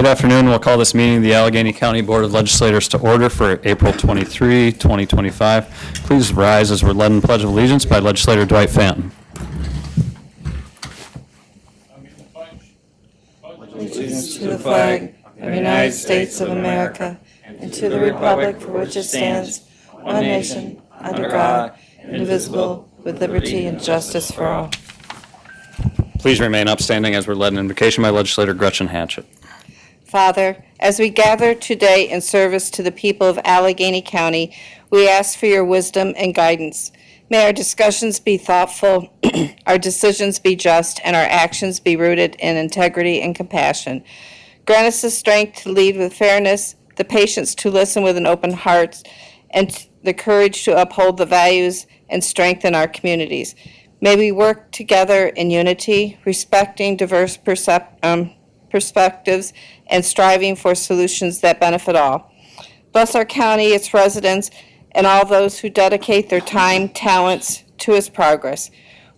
Good afternoon. We'll call this meeting the Allegheny County Board of Legislators to order for April 23, 2025. Please rise as we're led in Pledge of Allegiance by Legislator Dwight Fanton. Allegiance to the flag of the United States of America and to the republic for which it stands, one nation, under God, indivisible, with liberty and justice for all. Please remain upstanding as we're led in invocation by Legislator Gretchen Hatchett. Father, as we gather today in service to the people of Allegheny County, we ask for your wisdom and guidance. May our discussions be thoughtful, our decisions be just, and our actions be rooted in integrity and compassion. Grant us the strength to lead with fairness, the patience to listen with an open heart, and the courage to uphold the values and strengthen our communities. May we work together in unity, respecting diverse perspectives, and striving for solutions that benefit all. Bless our county, its residents, and all those who dedicate their time, talents to its progress.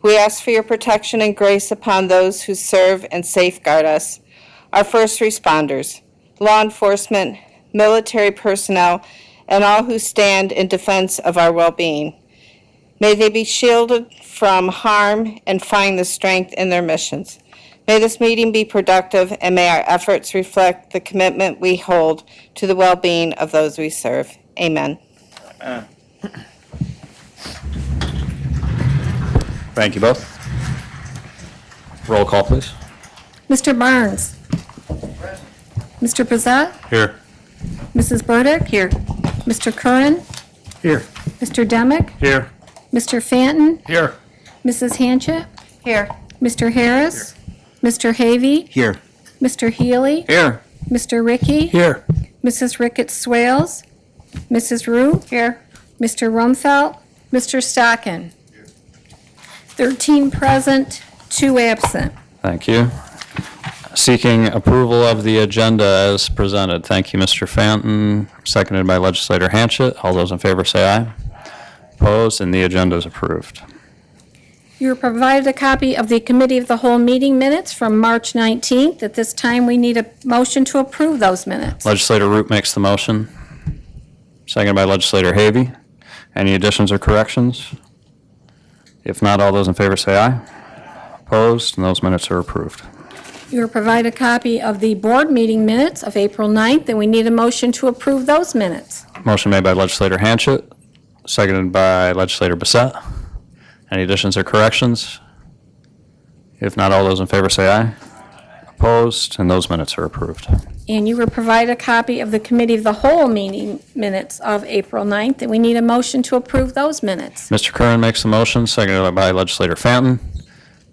We ask for your protection and grace upon those who serve and safeguard us, our first responders, law enforcement, military personnel, and all who stand in defense of our well-being. May they be shielded from harm and find the strength in their missions. May this meeting be productive, and may our efforts reflect the commitment we hold to the well-being of those we serve. Amen. Thank you both. Roll call, please. Mr. Barnes. Mr. Brissette. Here. Mrs. Burdick. Here. Mr. Curran. Here. Mr. Demick. Here. Mr. Fanton. Here. Mrs. Hanchett. Here. Mr. Harris. Mr. Havey. Here. Mr. Healy. Here. Mr. Rickey. Here. Mrs. Ricketts Swales. Mrs. Rue. Here. Mr. Rumfelt. Mr. Stockin. 13 present, 2 absent. Thank you. Seeking approval of the agenda as presented. Thank you, Mr. Fanton. Seconded by Legislator Hanchett. All those in favor say aye. Opposed, and the agenda is approved. You were provided a copy of the Committee of the Whole meeting minutes from March 19th. At this time, we need a motion to approve those minutes. Legislator Root makes the motion. Seconded by Legislator Havey. Any additions or corrections? If not, all those in favor say aye. Opposed, and those minutes are approved. You were provided a copy of the board meeting minutes of April 9th, and we need a motion to approve those minutes. Motion made by Legislator Hanchett, seconded by Legislator Brissette. Any additions or corrections? If not, all those in favor say aye. Opposed, and those minutes are approved. And you were provided a copy of the Committee of the Whole meeting minutes of April 9th, and we need a motion to approve those minutes. Mr. Curran makes the motion, seconded by Legislator Fanton.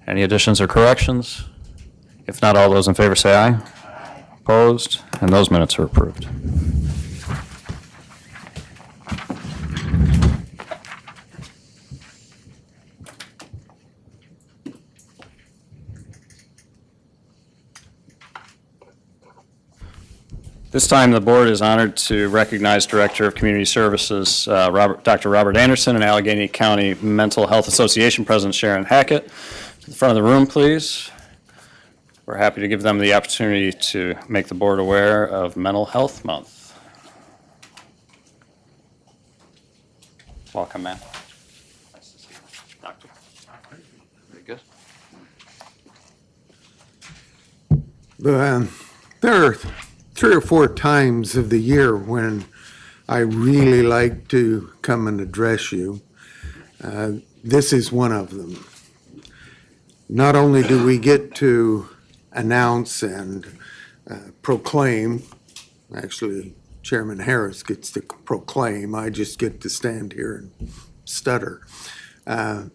Any additions or corrections? If not, all those in favor say aye. Opposed, and those minutes are approved. This time, the board is honored to recognize Director of Community Services, Dr. Robert Anderson, and Allegheny County Mental Health Association President Sharon Hackett. To the front of the room, please. We're happy to give them the opportunity to make the board aware of Mental Health Month. Welcome, ma'am. Nice to see you, Doctor. Very good. There are 3 or 4 times of the year when I really like to come and address you. This is one of them. Not only do we get to announce and proclaim, actually Chairman Harris gets to proclaim, I just get to stand here and stutter, that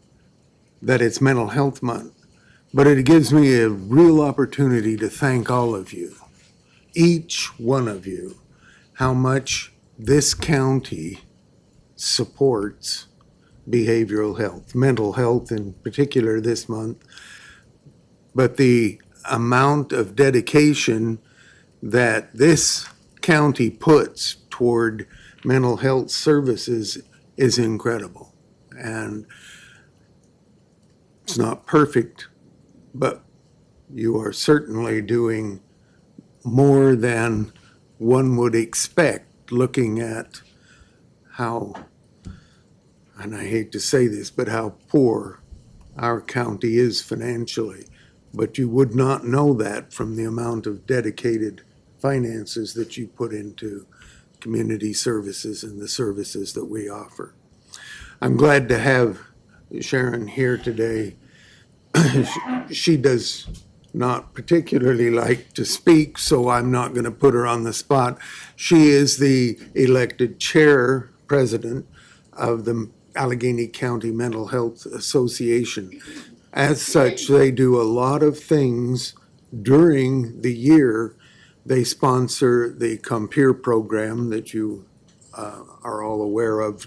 it's Mental Health Month, but it gives me a real opportunity to thank all of you, each one of you, how much this county supports behavioral health, mental health in particular this month, but the amount of dedication that this county puts toward mental health services is incredible. And it's not perfect, but you are certainly doing more than one would expect, looking at how, and I hate to say this, but how poor our county is financially. But you would not know that from the amount of dedicated finances that you put into community services and the services that we offer. I'm glad to have Sharon here today. She does not particularly like to speak, so I'm not going to put her on the spot. She is the elected chair president of the Allegheny County Mental Health Association. As such, they do a lot of things during the year. They sponsor the Compeer program that you are all aware of,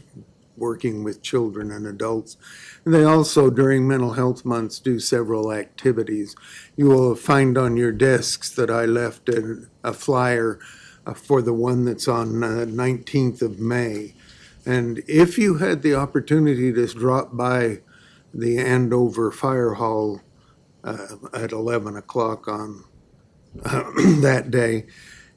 working with children and adults. And they also, during Mental Health Months, do several activities. You will find on your desks that I left a flyer for the one that's on 19th of May. And if you had the opportunity to drop by the Andover Fire Hall at 11 o'clock on that day,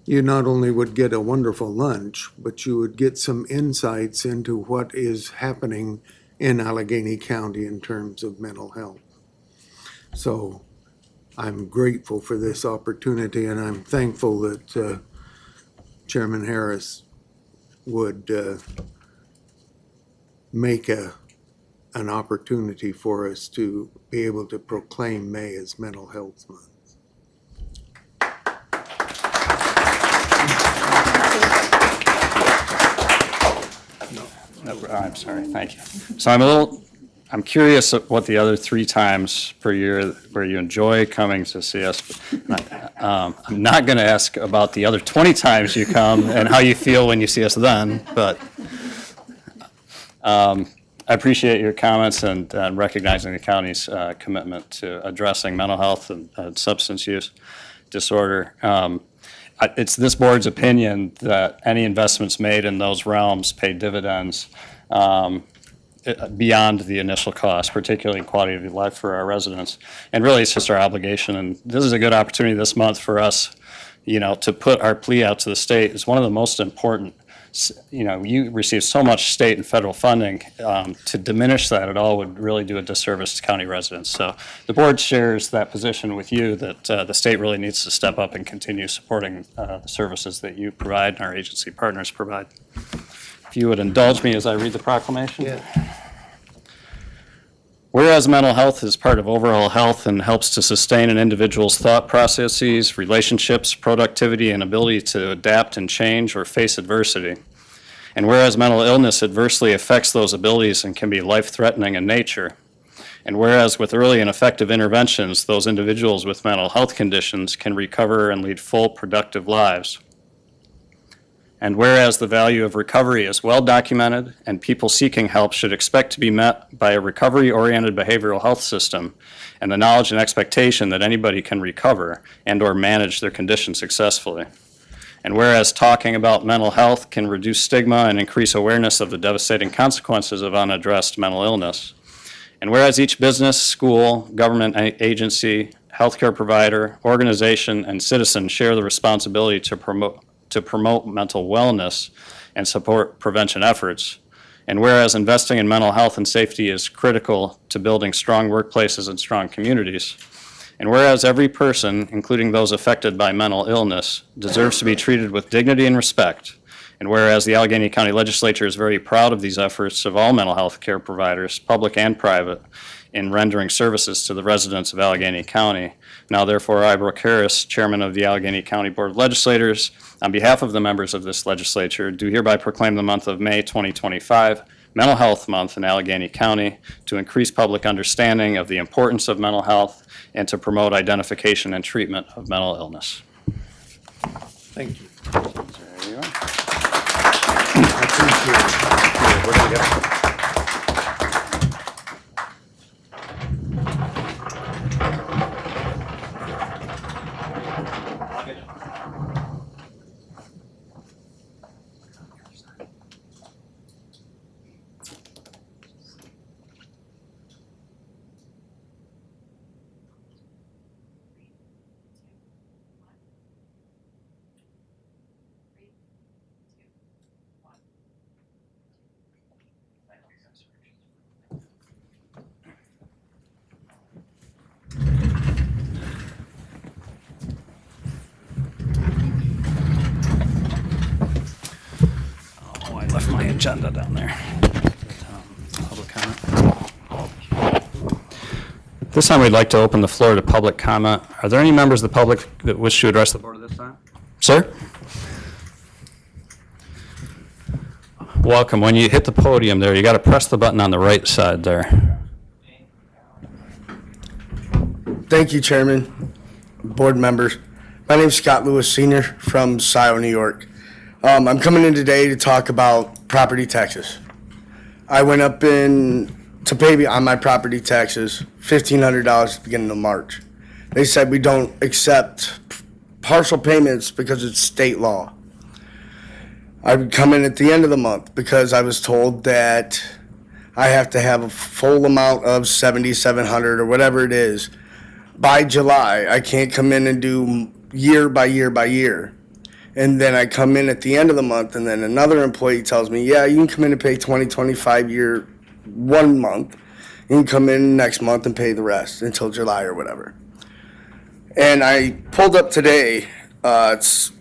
you not only would get a wonderful lunch, but you would get some insights into what is happening in Allegheny County in terms of mental health. So I'm grateful for this opportunity, and I'm thankful that Chairman Harris would make an opportunity for us to be able to proclaim May as Mental Health Month. No, I'm sorry, thank you. So I'm curious at what the other 3 times per year where you enjoy coming to see us. I'm not going to ask about the other 20 times you come and how you feel when you see us then, but I appreciate your comments and recognizing the county's commitment to addressing mental health and substance use disorder. It's this board's opinion that any investments made in those realms pay dividends beyond the initial cost, particularly quality of life for our residents. And really, it's just our obligation. And this is a good opportunity this month for us, to put our plea out to the state. It's one of the most important. You receive so much state and federal funding. To diminish that at all would really do a disservice to county residents. So the board shares that position with you that the state really needs to step up and continue supporting the services that you provide and our agency partners provide. If you would indulge me as I read the proclamation. Yeah. Whereas mental health is part of overall health and helps to sustain an individual's thought processes, relationships, productivity, and ability to adapt and change or face adversity. And whereas mental illness adversely affects those abilities and can be life-threatening in nature. And whereas with early and effective interventions, those individuals with mental health conditions can recover and lead full, productive lives. And whereas the value of recovery is well documented and people seeking help should expect to be met by a recovery-oriented behavioral health system and the knowledge and expectation that anybody can recover and/or manage their condition successfully. And whereas talking about mental health can reduce stigma and increase awareness of the devastating consequences of unaddressed mental illness. And whereas each business, school, government agency, healthcare provider, organization, and citizen share the responsibility to promote mental wellness and support prevention efforts. And whereas investing in mental health and safety is critical to building strong workplaces and strong communities. And whereas every person, including those affected by mental illness, deserves to be treated with dignity and respect. And whereas the Allegheny County Legislature is very proud of these efforts of all mental health care providers, public and private, in rendering services to the residents of Allegheny County. Now therefore, I, Brooke Harris, Chairman of the Allegheny County Board of Legislators, on behalf of the members of this legislature, do hereby proclaim the month of May 2025 Mental Health Month in Allegheny County to increase public understanding of the importance of mental health and to promote identification and treatment of mental illness. Thank you. There you are. I appreciate it. We're gonna get agenda down there. Public comment. This time, we'd like to open the floor to public comment. Are there any members of the public that wish to address the board at this time? Sir? Welcome. When you hit the podium there, you got to press the button on the right side there. Thank you, Chairman, board members. My name is Scott Lewis Sr. from Scioto, New York. I'm coming in today to talk about property taxes. I went up to pay on my property taxes $1,500 at the beginning of March. They said we don't accept partial payments because it's state law. I would come in at the end of the month because I was told that I have to have a full amount of $7,700 or whatever it is by July. I can't come in and do year by year by year. And then I come in at the end of the month, and then another employee tells me, yeah, you can come in and pay 2025 year 1 month. You can come in next month and pay the rest until July or whatever. And I pulled up today, it's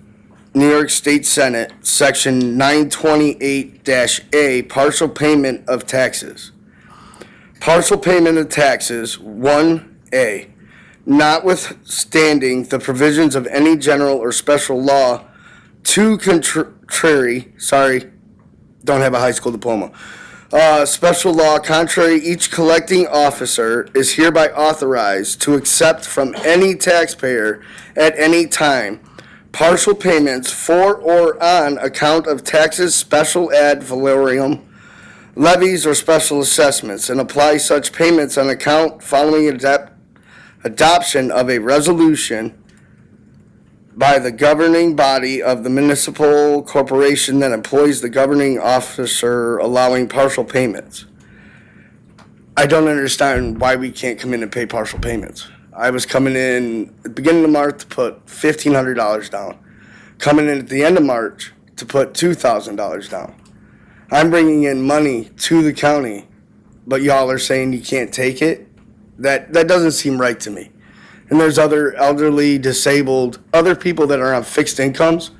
New York State Senate, Section 928-A, partial payment of taxes. Partial payment of taxes, 1A, notwithstanding the provisions of any general or special law to contrary, don't have a high school diploma. Special law contrary, each collecting officer is hereby authorized to accept from any taxpayer at any time partial payments for or on account of taxes, special ad valorem, levies, or special assessments, and apply such payments on account following adoption of a resolution by the governing body of the municipal corporation that employs the governing officer allowing partial payments. I don't understand why we can't come in and pay partial payments. I was coming in at the beginning of March to put $1,500 down. Coming in at the end of March to put $2,000 down. I'm bringing in money to the county, but y'all are saying you can't take it? That doesn't seem right to me. And there's other elderly, disabled, other people that are on fixed incomes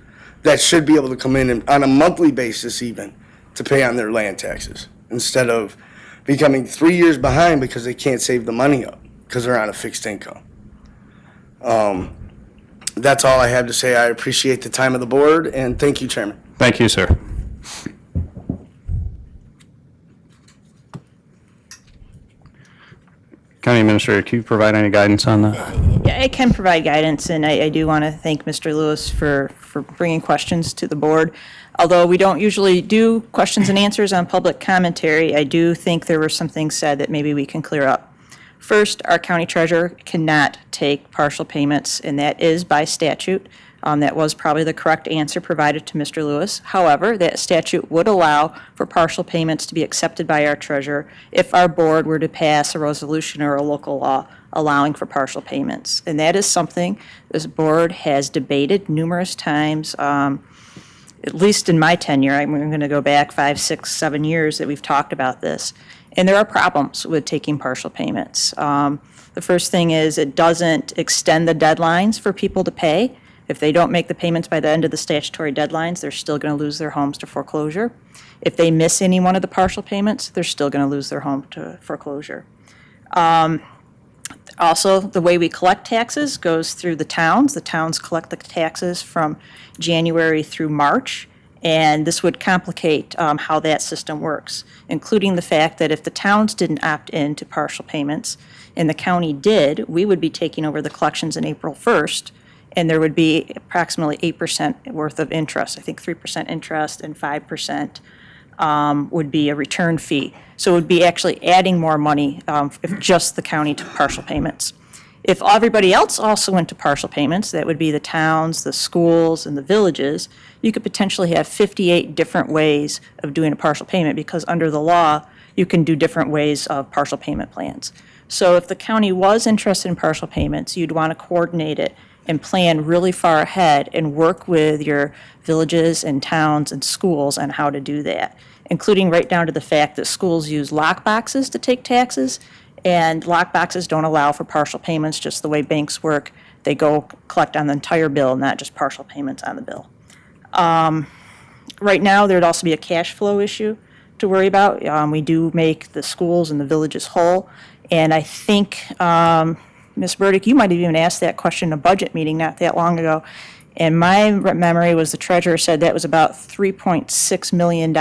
that should be able to come in and, on a monthly basis even, to pay on their land taxes instead of becoming 3 years behind because they can't save the money up because they're on a fixed income. That's all I have to say. I appreciate the time of the board, and thank you, Chairman. Thank you, sir. County Administrator, can you provide any guidance on that? Yeah, I can provide guidance, and I do want to thank Mr. Lewis for bringing questions to the board. Although we don't usually do questions and answers on public commentary, I do think there were some things said that maybe we can clear up. First, our county treasurer cannot take partial payments, and that is by statute. That was probably the correct answer provided to Mr. Lewis. However, that statute would allow for partial payments to be accepted by our treasurer if our board were to pass a resolution or a local law allowing for partial payments. And that is something this board has debated numerous times, at least in my tenure. I'm going to go back 5, 6, 7 years that we've talked about this. And there are problems with taking partial payments. The first thing is it doesn't extend the deadlines for people to pay. If they don't make the payments by the end of the statutory deadlines, they're still going to lose their homes to foreclosure. If they miss any one of the partial payments, they're still going to lose their home to foreclosure. Also, the way we collect taxes goes through the towns. The towns collect the taxes from January through March, and this would complicate how that system works, including the fact that if the towns didn't opt in to partial payments and the county did, we would be taking over the collections in April 1st, and there would be approximately 8% worth of interest. I think 3% interest and 5% would be a return fee. So it would be actually adding more money if just the county took partial payments. If everybody else also went to partial payments, that would be the towns, the schools, and the villages, you could potentially have 58 different ways of doing a partial payment because under the law, you can do different ways of partial payment plans. So if the county was interested in partial payments, you'd want to coordinate it and plan really far ahead and work with your villages and towns and schools on how to do that, including right down to the fact that schools use lock boxes to take taxes, and lock boxes don't allow for partial payments, just the way banks work. They go collect on the entire bill, not just partial payments on the bill. right now, there'd also be a cash flow issue to worry about. We do make the schools and the villages whole, and I think, Ms. Burdick, you might have even asked that question in a budget meeting not that long ago, and my memory was the treasurer said that was about $3.6 million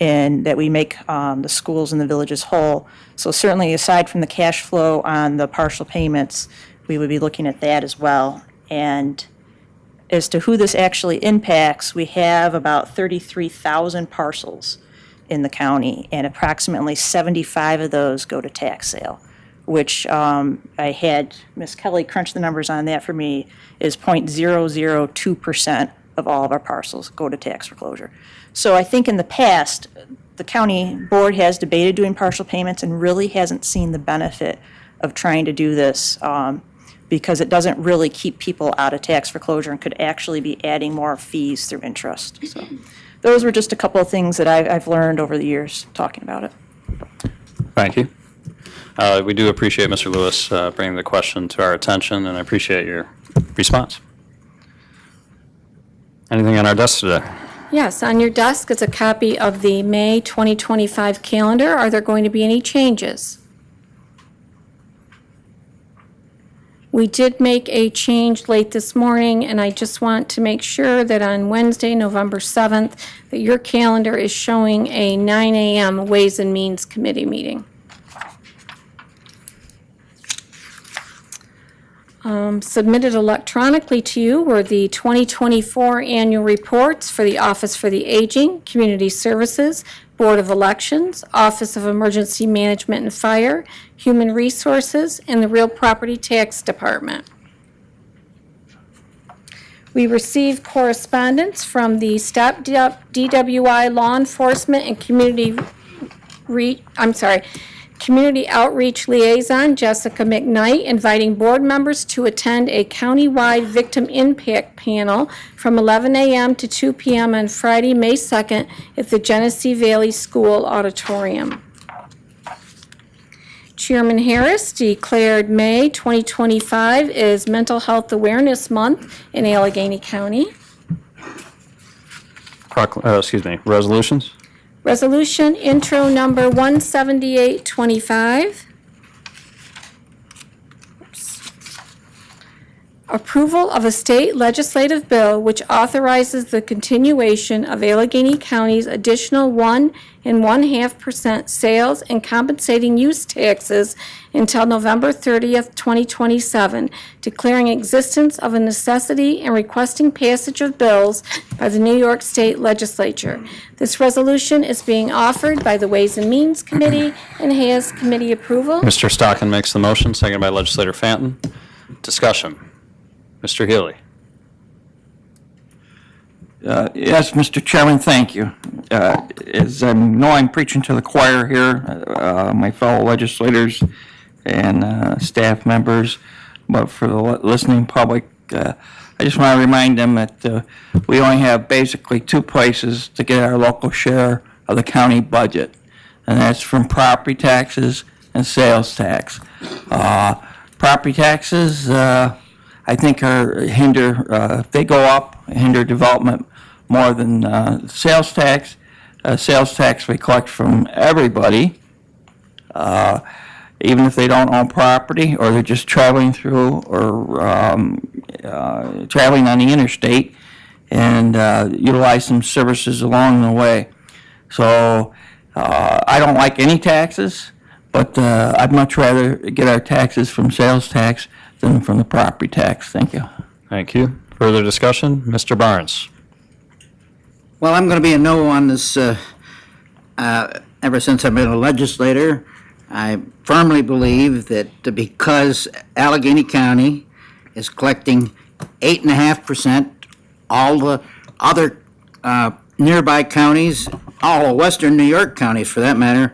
and that we make the schools and the villages whole. So certainly, aside from the cash flow on the partial payments, we would be looking at that as well. And as to who this actually impacts, we have about 33,000 parcels in the county, and approximately 75 of those go to tax sale, which I had Ms. Kelly crunch the numbers on that for me, is 0.002% of all of our parcels go to tax foreclosure. So I think in the past, the county board has debated doing partial payments and really hasn't seen the benefit of trying to do this because it doesn't really keep people out of tax foreclosure and could actually be adding more fees through interest. So those were just a couple of things that I've learned over the years talking about it. Thank you. We do appreciate Mr. Lewis bringing the question to our attention, and I appreciate your response. Anything on our desk today? Yes, on your desk is a copy of the May 2025 calendar. Are there going to be any changes? We did make a change late this morning, and I just want to make sure that on Wednesday, November 7th, that your calendar is showing a 9 a.m. Ways and Means Committee meeting. Submitted electronically to you were the 2024 annual reports for the Office for the Aging, Community Services, Board of Elections, Office of Emergency Management and Fire, Human Resources, and the Real Property Tax Department. We received correspondence from the Stop DWI Law Enforcement and Community Outreach Liaison, Jessica McKnight, inviting board members to attend a countywide victim impact panel from 11 a.m. to 2 p.m. on Friday, May 2nd at the Genesee Valley School Auditorium. Chairman Harris declared May 2025 is Mental Health Awareness Month in Allegheny County. Resolutions? Resolution intro number 17825. Approval of a state legislative bill which authorizes the continuation of Allegheny County's additional 1 1/2% sales and compensating use taxes until November 30th, 2027, declaring existence of a necessity and requesting passage of bills by the New York State Legislature. This resolution is being offered by the Ways and Means Committee and has committee approval. Mr. Stockton makes the motion, seconded by Legislator Fanton. Discussion. Mr. Healy. Yes, Mr. Chairman, thank you. As I know I'm preaching to the choir here, my fellow legislators and staff members, but for the listening public, I just want to remind them that we only have basically two places to get our local share of the county budget, and that's from property taxes and sales tax. Property taxes, I think if they go up, hinder development more than sales tax. Sales tax we collect from everybody, even if they don't own property or they're just traveling through or traveling on the interstate and utilize some services along the way. So I don't like any taxes, but I'd much rather get our taxes from sales tax than from the property tax. Thank you. Thank you. Further discussion? Mr. Barnes. Well, I'm going to be a no on this ever since I've been a legislator. I firmly believe that because Allegheny County is collecting 8.5%, all the other nearby counties, all of western New York counties for that matter,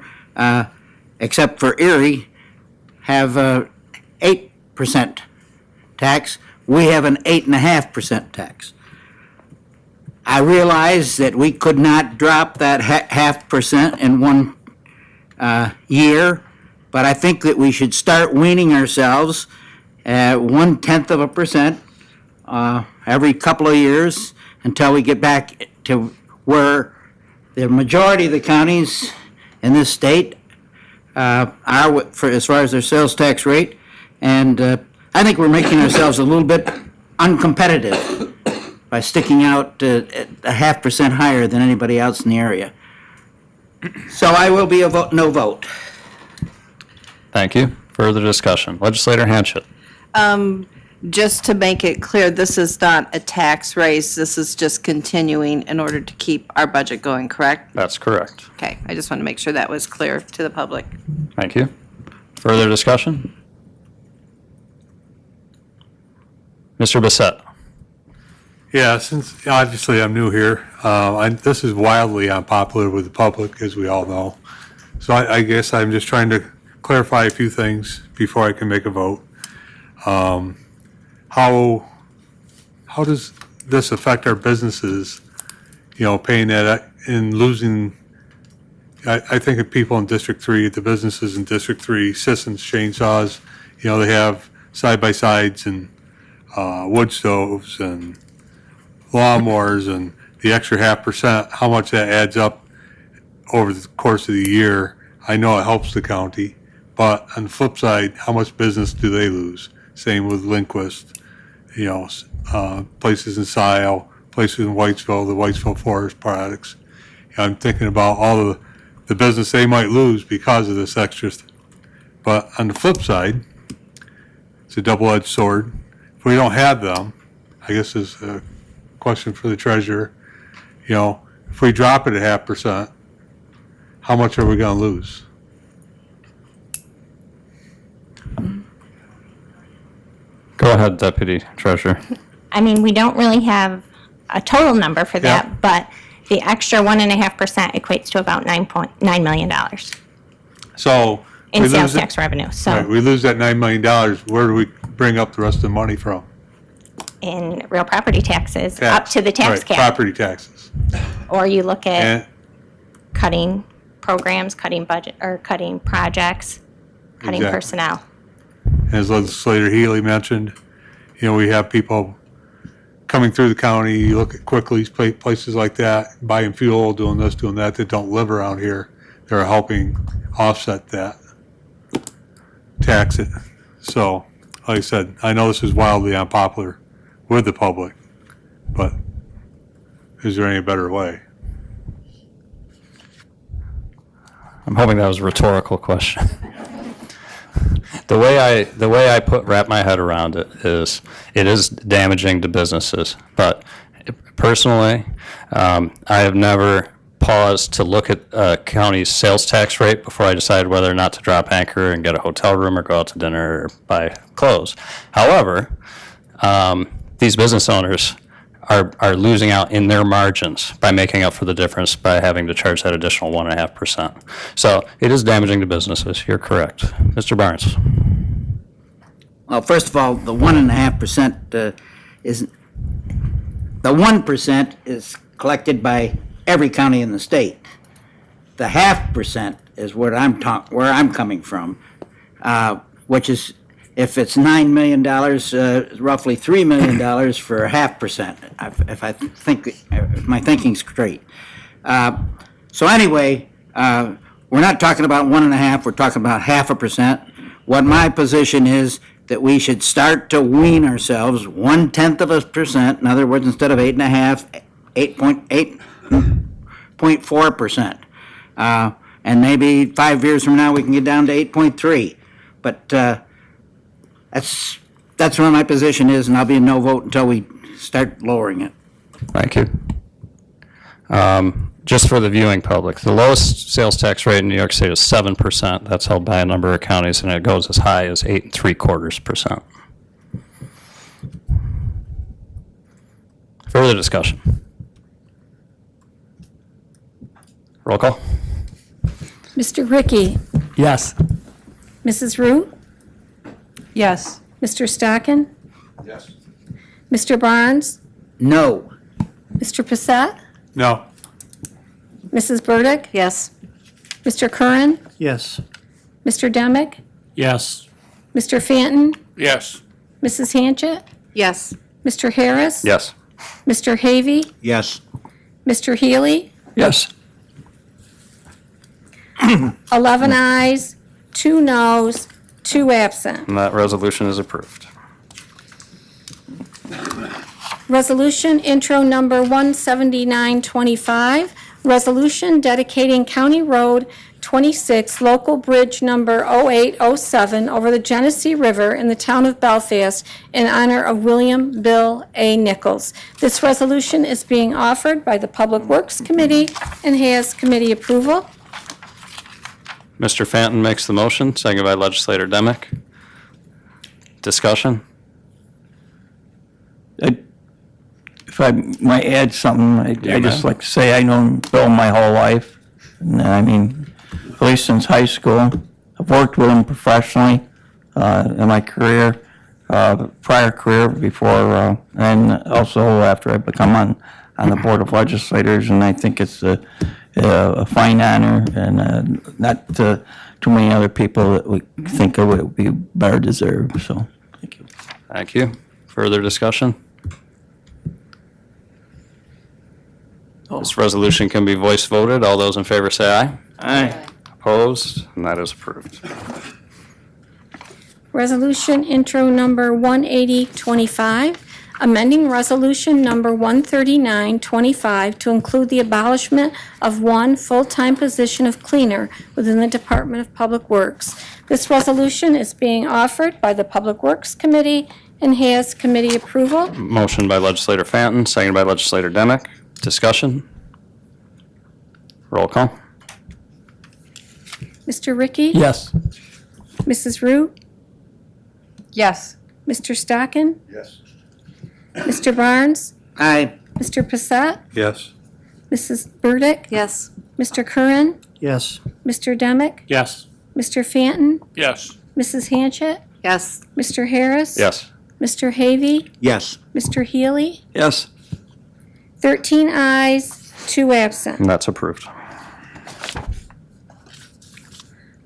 except for Erie, have 8% tax. We have an 8.5% tax. I realize that we could not drop that 0.5% in one year, but I think that we should start weaning ourselves at 0.1% every couple of years until we get back to where the majority of the counties in this state are as far as their sales tax rate. And I think we're making ourselves a little bit uncompetitive by sticking out a 0.5% higher than anybody else in the area. So I will be a no vote. Thank you. Further discussion. Legislator Hanchett. Just to make it clear, this is not a tax raise, this is just continuing in order to keep our budget going, correct? That's correct. Okay, I just want to make sure that was clear to the public. Thank you. Further discussion? Mr. Bissett. Yeah, since obviously I'm new here, this is wildly unpopular with the public, as we all know. So I guess I'm just trying to clarify a few things before I can make a vote. How does this affect our businesses, paying that and losing? I think of people in District 3, the businesses in District 3, Sisson's Chainsaws, they have side-by-sides and wood stoves and lawnmowers, and the extra 0.5%, how much that adds up over the course of the year. I know it helps the county, but on the flip side, how much business do they lose? Same with Lindquist, places in Scioto, places in Whitesville, the Whitesville Forest Products. I'm thinking about all the business they might lose because of this extra. But on the flip side, it's a double-edged sword. If we don't have them, I guess is a question for the treasurer. If we drop it at 0.5%, how much are we going to lose? Go ahead, Deputy Treasurer. I mean, we don't really have a total number for that, Yeah. but the extra 1.5% equates to about $9 million So in we sales lose tax revenue. Right, So we lose that $9 million. Where do we bring up the rest of the money from? in real property taxes, up to the tax Right, cap. Property taxes. Or you look at And cutting programs, cutting budget, or cutting projects, cutting Exactly. personnel. as Legislator Healy mentioned, we have people coming through the county. You look at Quickly's, places like that, buying fuel, doing this, doing that don't live around here. They're helping offset that, tax it. So, like I said, I know this is wildly unpopular with the public, but is there any better way? I'm hoping that was a rhetorical question. The way I wrap my head around it is damaging to businesses. But personally, I have never paused to look at a county's sales tax rate before I decided whether or not to drop anchor and get a hotel room or go out to dinner or buy clothes. However, these business owners are losing out in their margins by making up for the difference by having to charge that additional 1.5%. So it is damaging to businesses. You're correct. Mr. Barnes. Well, first of all, the 1.5% is, the 1% is collected by every county in the state. The 0.5% is where I'm coming from, which is, if it's $9 million, roughly $3 million for 0.5%, if my thinking's straight. So anyway, we're not talking about 1.5, we're talking about 0.5%. What my position is that we should start to wean ourselves 0.1%. In other words, instead of 8.5, 8.4%. And maybe 5 years from now, we can get down to 8.3. But that's where my position is, and I'll be a no vote until we start lowering it. Thank you. Just for the viewing public, the lowest sales tax rate in New York State is 7%. That's held by a number of counties, and it goes as high as 8.75%. Further discussion? Roll call. Mr. Ricky? Yes. Mrs. Root? Yes. Mr. Stockin? Yes. Mr. Barnes? No. Mr. Passett? No. Mrs. Burdick? Yes. Mr. Curran? Yes. Mr. Demick? Yes. Mr. Fanton? Yes. Mrs. Hanchett? Yes. Mr. Harris? Yes. Mr. Havey? Yes. Mr. Healy? Yes. 11 ayes, 2 noes, 2 absent. And that resolution is approved. Resolution intro number 17925, resolution dedicating County Road 26, local bridge number 0807 over the Genesee River in the town of Belfast in honor of William Bill A. Nichols. This resolution is being offered by the Public Works Committee and has committee approval. Mr. Fanton makes the motion, seconded by legislator Demick. Discussion? If I might add something, I'd just like to say I know Bill my whole life. And I mean, at least since high school. I've worked with him professionally in my career, prior career before, and also after I become on the Board of Legislators. And I think it's a fine honor, and not too many other people that would think of it would be better deserved. So, thank you. Thank you. Further discussion? This resolution can be voice voted. All those in favor say aye. Aye. Opposed? And that is approved. Resolution intro number 18025, amending resolution number 13925 to include the abolishment of one full-time position of cleaner within the Department of Public Works. This resolution is being offered by the Public Works Committee and has committee approval. Motion by legislator Fanton, seconded by legislator Demick. Discussion? Roll call. Mr. Ricky? Yes. Mrs. Root? Yes. Mr. Stockin? Yes. Mr. Barnes? Aye. Mr. Passat? Yes. Mrs. Burdick? Yes. Mr. Curran? Yes. Mr. Demick? Yes. Mr. Fanton? Yes. Mrs. Hanchett? Yes. Mr. Harris? Yes. Mr. Havey? Yes. Mr. Healy? Yes. 13 ayes, 2 absent. And that's approved.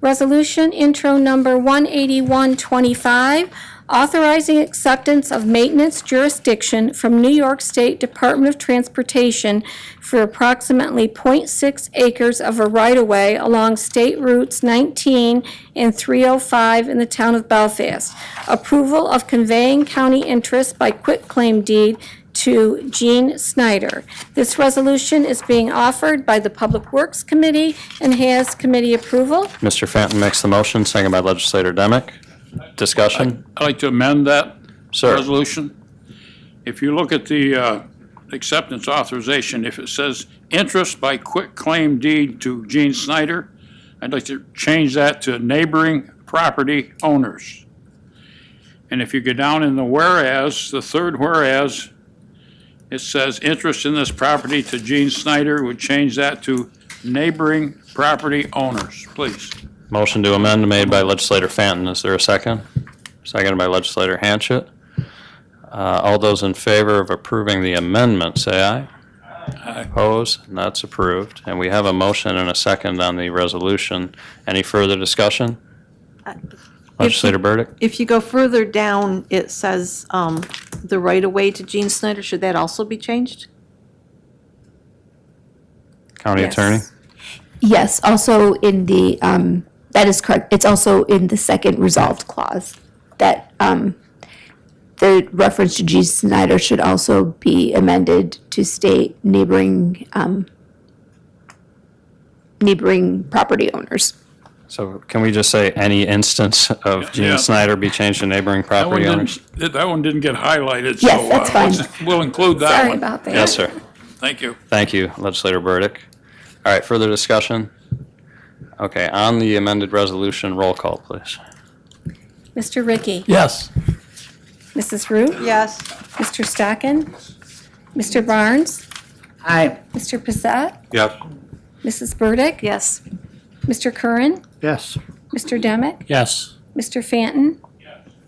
Resolution intro number 18125, authorizing acceptance of maintenance jurisdiction from New York State Department of Transportation for approximately .6 acres of a right-of-way along State Routes 19 and 305 in the town of Belfast. Approval of conveying county interest by quitclaim deed to Gene Snyder. This resolution is being offered by the Public Works Committee and has committee approval. Mr. Fanton makes the motion, seconded by legislator Demick. Discussion? I'd like to amend that Sir. resolution. If you look at the acceptance authorization, if it says interest by quitclaim deed to Gene Snyder, I'd like to change that to neighboring property owners. And if you go down in the whereas, the third whereas, it says interest in this property to Gene Snyder, would change that to neighboring property owners, please. Motion to amend made by legislator Fanton. Is there a second? Seconded by legislator Hanchett. All those in favor of approving the amendment, say aye. Aye. Opposed? And that's approved. And we have a motion and a second on the resolution. Any further discussion? Legislator Burdick? If you go further down, it says the right-of-way to Gene Snyder, should that also be changed? County Yes. Attorney? Yes, also in the, that is correct. It's also in the second resolved clause that the reference to G. Snyder should also be amended to state neighboring property owners. So can we just say any instance of Gene Yeah. Snyder be changed to neighboring property owners? That one didn't get highlighted, so. Yes, that's fine. We'll include that Sorry one. about that. Yes, sir. Thank you. Thank you, legislator Burdick. All right, further discussion? Okay, on the amended resolution, roll call, please. Mr. Ricky? Yes. Mrs. Root? Yes. Mr. Stockin? Mr. Barnes? Aye. Mr. Passat? Yes. Mrs. Burdick? Yes. Mr. Curran? Yes. Mr. Demick? Yes. Mr. Fanton?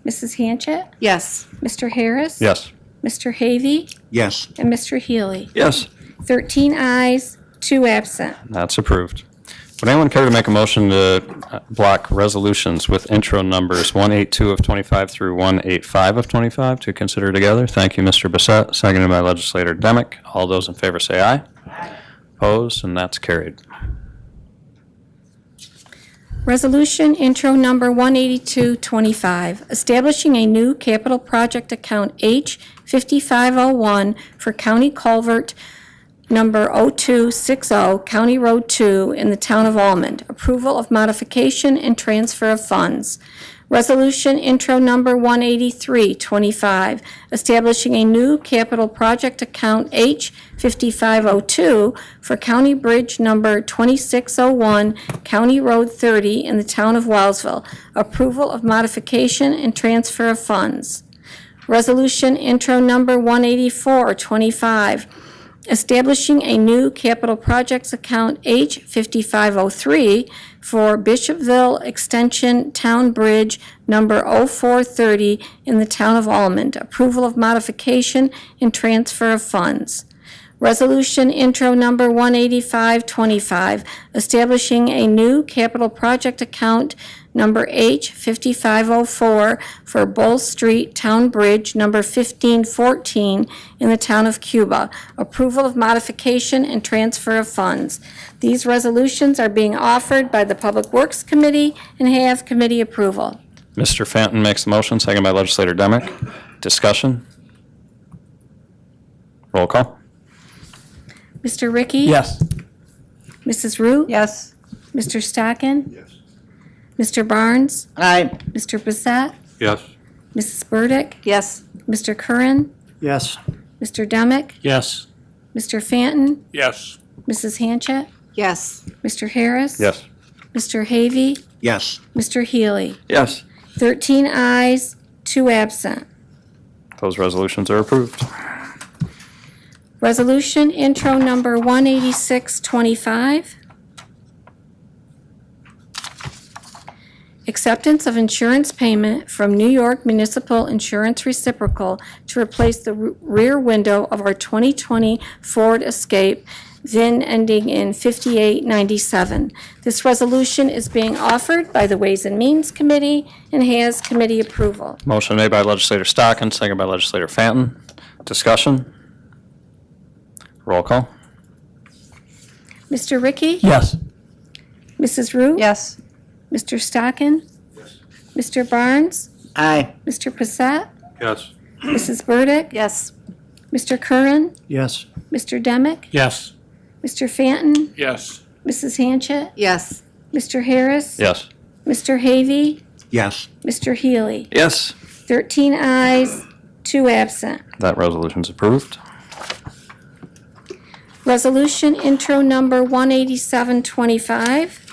Mrs. Hanchett? Yes. Mr. Harris? Yes. Mr. Havey? Yes. And Mr. Healy. Yes. 13 ayes, 2 absent. That's approved. Would anyone care to make a motion to block resolutions with intro numbers 182 of 25 through 185 of 25 to consider together? Thank you, Mr. Bissett, seconded by legislator Demick. All those in favor say aye. Opposed, and that's carried. Resolution intro number 18225, establishing a new capital project account H5501 for county culvert number 0260, County Road 2 in the town of Almond. Approval of modification and transfer of funds. Resolution intro number 18325, establishing a new capital project account H5502 for County Bridge number 2601, County Road 30 in the town of Wellsville. Approval of modification and transfer of funds. Resolution intro number 18425, establishing a new capital projects account H5503 for Bishopville Extension Town Bridge number 0430 in the town of Almond. Approval of modification and transfer of funds. Resolution intro number 18525, establishing a new capital project account number H5504 for Bull Street Town Bridge number 1514 in the town of Cuba. Approval of modification and transfer of funds. These resolutions are being offered by the Public Works Committee and have committee approval. Mr. Fenton makes the motion, seconded by legislator Demick. Discussion? Roll call. Mr. Ricky? Yes. Mrs. Root? Yes. Mr. Stockin? Yes. Mr. Barnes? Aye. Mr. Bissett? Yes. Mrs. Burdick? Yes. Mr. Curran? Yes. Mr. Demick? Yes. Mr. Fanton? Yes. Mrs. Hanchett? Yes. Mr. Harris? Yes. Mr. Havey? Yes. Mr. Healy? Yes. 13 ayes, 2 absent. Those resolutions are approved. Resolution intro number 18625. Acceptance of insurance payment from New York Municipal Insurance Reciprocal to replace the rear window of our 2020 Ford Escape, VIN ending in 5897. This resolution is being offered by the Ways and Means Committee and has committee approval. Motion made by legislator Stockin, seconded by legislator Fanton. Discussion? Roll call. Mr. Ricky? Yes. Mrs. Root? Yes. Mr. Stockin? Mr. Barnes? Aye. Mr. Passat? Yes. Mrs. Burdick? Yes. Mr. Curran? Yes. Mr. Demick? Yes. Mr. Fanton? Yes. Mrs. Hanchett? Yes. Mr. Harris? Yes. Mr. Havey? Yes. Mr. Healy? Yes. 13 ayes, 2 absent. That resolution's approved. Resolution intro number 18725.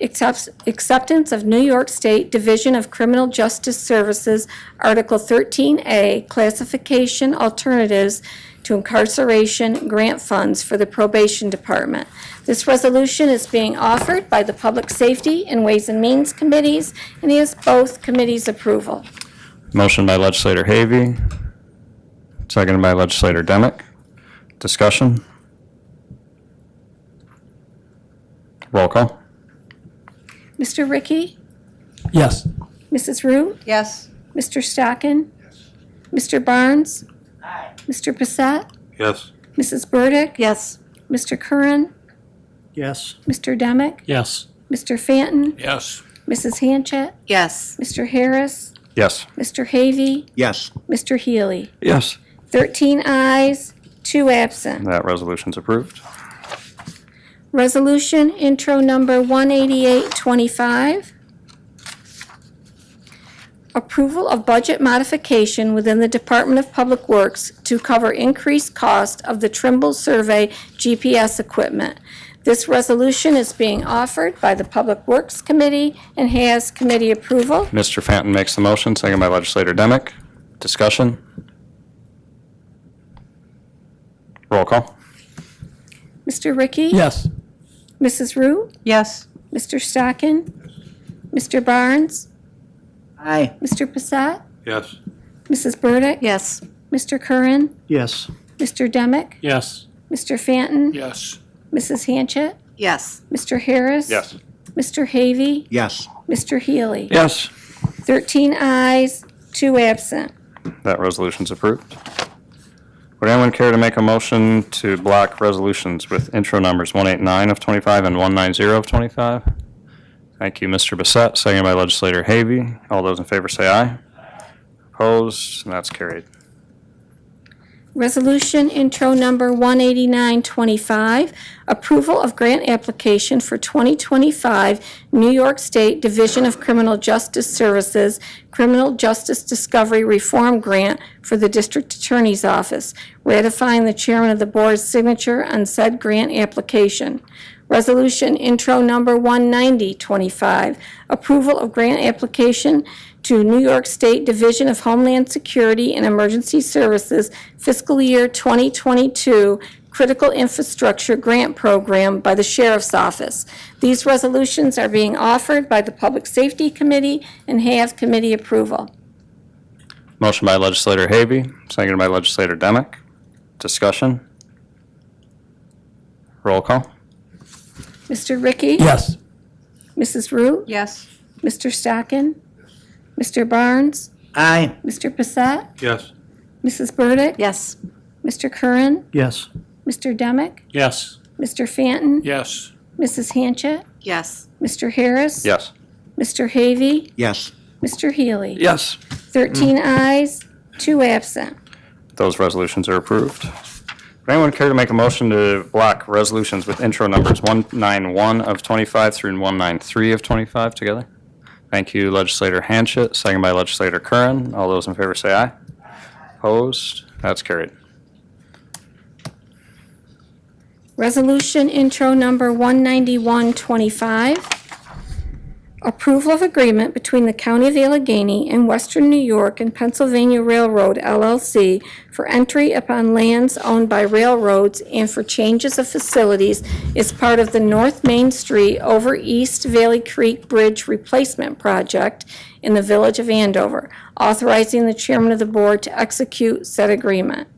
Acceptance of New York State Division of Criminal Justice Services, Article 13A, Classification Alternatives to Incarceration Grant Funds for the Probation Department. This resolution is being offered by the Public Safety and Ways and Means Committees and has both committees' approval. Motion by legislator Havey, seconded by legislator Demick. Discussion? Roll call. Mr. Ricky? Yes. Mrs. Root? Yes. Mr. Stockin? Mr. Barnes? Mr. Passat? Yes. Mrs. Burdick? Yes. Mr. Curran? Yes. Mr. Demick? Yes. Mr. Fanton? Yes. Mrs. Hanchett? Yes. Mr. Harris? Yes. Mr. Havey? Yes. Mr. Healy? Yes. 13 ayes, 2 absent. That resolution's approved. Resolution intro number 18825. Approval of budget modification within the Department of Public Works to cover increased cost of the Trimble Survey GPS equipment. This resolution is being offered by the Public Works Committee and has committee approval. Mr. Fanton makes the motion, seconded by legislator Demick. Discussion? Roll call. Mr. Ricky? Yes. Mrs. Root? Yes. Mr. Stockin? Mr. Barnes? Aye. Mr. Passat? Yes. Mrs. Burdick? Yes. Mr. Curran? Yes. Mr. Demick? Yes. Mr. Fanton? Yes. Mrs. Hanchett? Yes. Mr. Harris? Yes. Mr. Havy? Yes. Mr. Healy? Yes. 13 ayes, 2 absent. That resolution's approved. Would anyone care to make a motion to block resolutions with intro numbers 189 of 25 and 190 of 25? Thank you, Mr. Bissett, seconded by legislator Havy. All those in favor say aye. Opposed, and that's carried. Resolution intro number 18925, approval of grant application for 2025 New York State Division of Criminal Justice Services Criminal Justice Discovery Reform Grant for the District Attorney's Office, ratifying the chairman of the board's signature on said grant application. Resolution intro number 19025, approval of grant application to New York State Division of Homeland Security and Emergency Services fiscal year 2022 Critical Infrastructure Grant Program by the Sheriff's Office. These resolutions are being offered by the Public Safety Committee and have committee approval. Motion by legislator Havy, seconded by legislator Demick. Discussion? Roll call. Mr. Ricky? Yes. Mrs. Root? Yes. Mr. Stockin? Mr. Barnes? Aye. Mr. Passett? Yes. Mrs. Burdick? Yes. Mr. Curran? Yes. Mr. Demick? Yes. Mr. Fanton? Yes. Mrs. Hanchett? Yes. Mr. Harris? Yes. Mr. Havy? Yes. Mr. Healy? Yes. 13 ayes, 2 absent. Those resolutions are approved. Would anyone care to make a motion to block resolutions with intro numbers 191 of 25 through 193 of 25 together? Thank you, legislator Hanchett, second by legislator Curran. All those in favor say aye. Opposed? That's carried. Resolution intro number 19125, approval of agreement between the County of Allegheny and Western New York and Pennsylvania Railroad LLC for entry upon lands owned by railroads and for changes of facilities is part of the North Main Street over East Valley Creek Bridge Replacement Project in the Village of Andover, authorizing the chairman of the board to execute said agreement.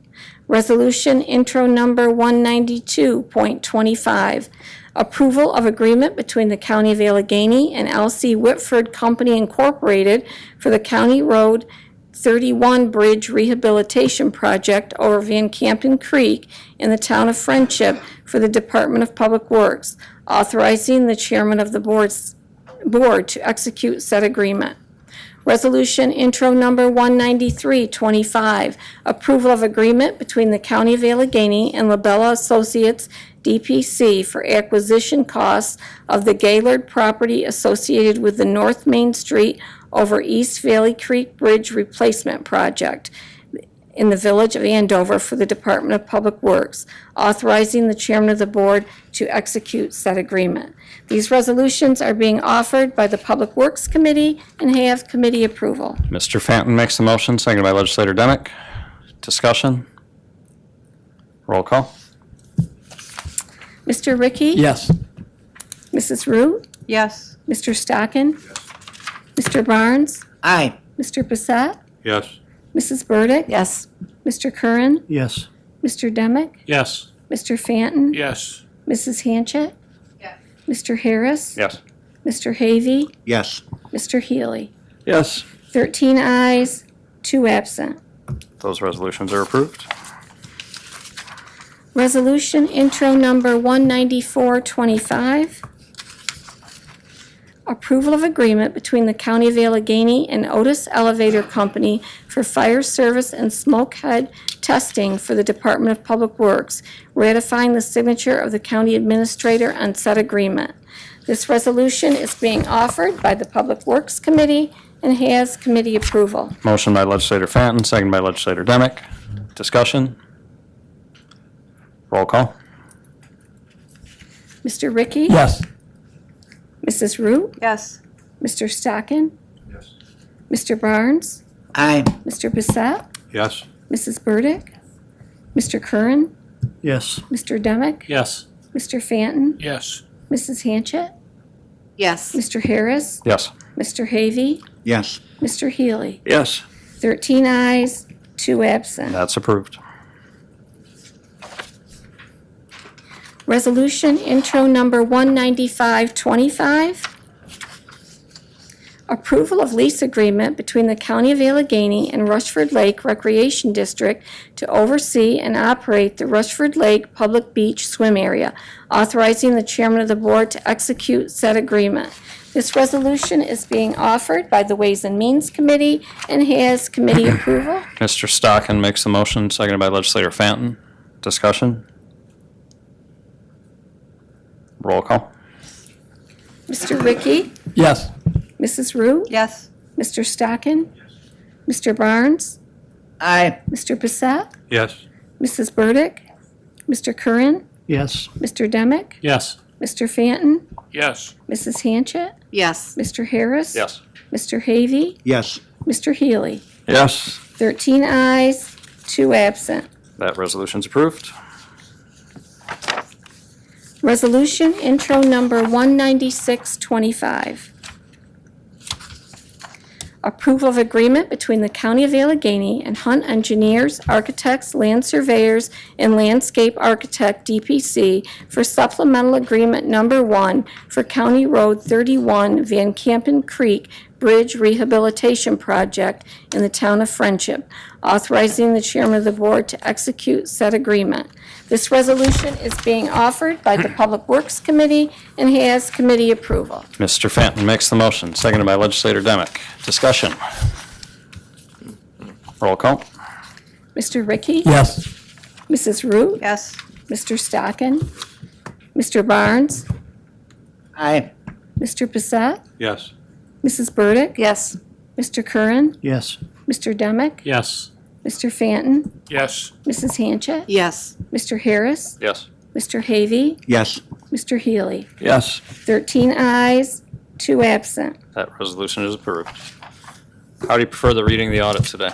Resolution intro number 192.25, approval of agreement between the County of Allegheny and L.C. Whitford Company Incorporated for the County Road 31 Bridge Rehabilitation Project over Van Campen Creek in the town of Friendship for the Department of Public Works, authorizing the chairman of the board to execute said agreement. Resolution intro number 19325, approval of agreement between the County of Allegheny and LaBella Associates DPC for acquisition costs of the Gaylord property associated with the North Main Street over East Valley Creek Bridge Replacement Project in the Village of Andover for the Department of Public Works, authorizing the chairman of the board to execute said agreement. These resolutions are being offered by the Public Works Committee and have committee approval. Mr. Fanton makes the motion, seconded by legislator Demick. Discussion? Roll call. Mr. Ricky? Yes. Mrs. Root? Yes. Mr. Stockin? Mr. Barnes? Aye. Mr. Passett? Yes. Mrs. Burdick? Yes. Mr. Curran? Yes. Mr. Demick? Yes. Mr. Fanton? Yes. Mrs. Hanchett? Yes. Mr. Harris? Yes. Mr. Havy? Yes. Mr. Healy? Yes. 13 ayes, 2 absent. Those resolutions are approved. Resolution intro number 19425. Approval of agreement between the County of Allegheny and Otis Elevator Company for fire service and smoke head testing for the Department of Public Works, ratifying the signature of the county administrator on said agreement. This resolution is being offered by the Public Works Committee and has committee approval. Motion by legislator Fanton, seconded by legislator Demick. Discussion? Roll call. Mr. Ricky? Yes. Mrs. Root? Yes. Mr. Stockin? Yes. Mr. Barnes? Aye. Mr. Bissett? Yes. Mrs. Burdick? Mr. Curran? Yes. Mr. Demick? Yes. Mr. Fanton? Yes. Mrs. Hanchett? Yes. Mr. Harris? Yes. Mr. Havy? Yes. Mr. Healy? Yes. 13 ayes, 2 absent. That's approved. Resolution intro number 19525. Approval of lease agreement between the County of Allegheny and Rushford Lake Recreation District to oversee and operate the Rushford Lake Public Beach Swim Area, authorizing the chairman of the board to execute said agreement. This resolution is being offered by the Ways and Means Committee and has committee approval. Mr. Stockton makes the motion, seconded by legislator Fanton. Discussion? Roll call. Mr. Ricky? Yes. Mrs. Root? Yes. Mr. Stockton? Mr. Barnes? Aye. Mr. Bissette? Yes. Mrs. Burdick? Mr. Curran? Yes. Mr. Demick? Yes. Mr. Fanton? Yes. Mrs. Hanchett? Yes. Mr. Harris? Yes. Mr. Havy? Yes. Mr. Healy? Yes. 13 ayes, 2 absent. That resolution's approved. Resolution intro number 19625. Approval of agreement between the County of Allegheny and Hunt Engineers, Architects, Land Surveyors, and Landscape Architect DPC for supplemental agreement number 1 for County Road 31 Van Campen Creek Bridge Rehabilitation Project in the town of Friendship, authorizing the chairman of the board to execute said agreement. This resolution is being offered by the Public Works Committee and has committee approval. Mr. Fanton makes the motion, seconded by legislator Demick. Discussion? Roll call. Mr. Ricky? Yes. Mrs. Root? Yes. Mr. Stockton? Mr. Barnes? Aye. Mr. Bissette? Yes. Mrs. Burdick? Yes. Mr. Curran? Yes. Mr. Demick? Yes. Mr. Fanton? Yes. Mrs. Hanchett? Yes. Mr. Harris? Yes. Mr. Havy? Yes. Mr. Healy? Yes. 13 ayes, 2 absent. That resolution is approved. How do you prefer the reading of the audit today?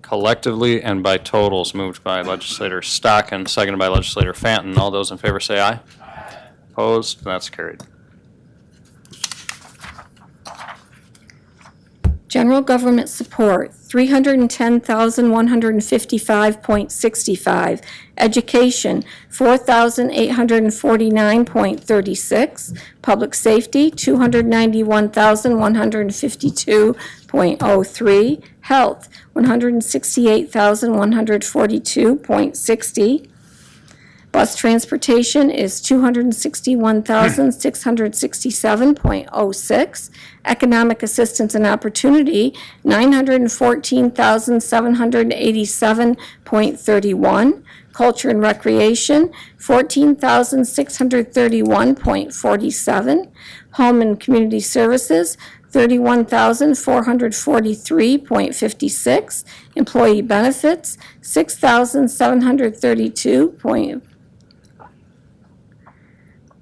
Collectively and by totals, moved by legislator Stockton, seconded by legislator Fanton. All those in favor say aye. Opposed? That's carried. General government support, $310,155.65. Education, $4,849.36. Public safety, $291,152.03. Health, $168,142.60. Bus transportation is $261,667.06. Economic assistance and opportunity, $914,787.31. Culture and recreation, $14,631.47. Home and community services, $31,443.56. Employee benefits,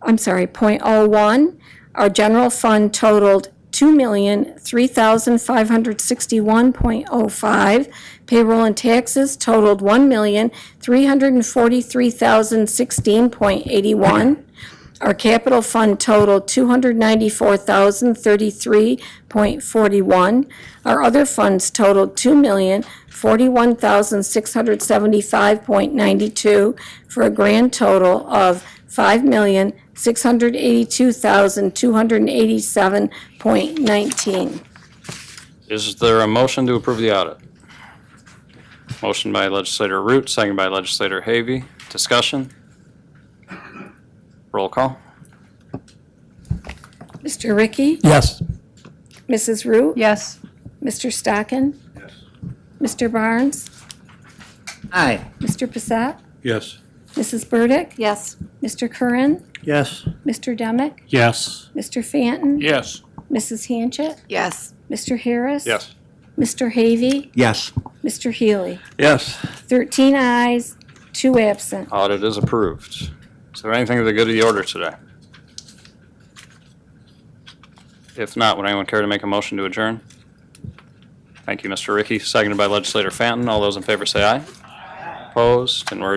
.01. Our general fund totaled $2,003,561.05. Payroll and taxes totaled $1,343,016.81. Our capital fund totaled $294,033.41. Our other funds totaled $2,041,675.92 for a grand total of $5,682,287.19. Is there a motion to approve the audit? Motion by legislator Root, second by legislator Havy. Discussion? Roll call. Mr. Ricky? Yes. Mrs. Root? Yes. Mr. Stockton? Yes. Mr. Barnes? Aye. Mr. Bissette? Yes. Mrs. Burdick? Yes. Mr. Curran? Yes. Mr. Demick? Yes. Mr. Fanton? Yes. Mrs. Hanchett? Yes. Mr. Harris? Yes. Mr. Havy? Yes. Mr. Healy? Yes. 13 ayes, 2 absent. Audit is approved. Is there anything to the good of the order today? If not, would anyone care to make a motion to adjourn? Thank you, Mr. Ricky. Seconded by legislator Fanton. All those in favor say aye. Opposed? And we're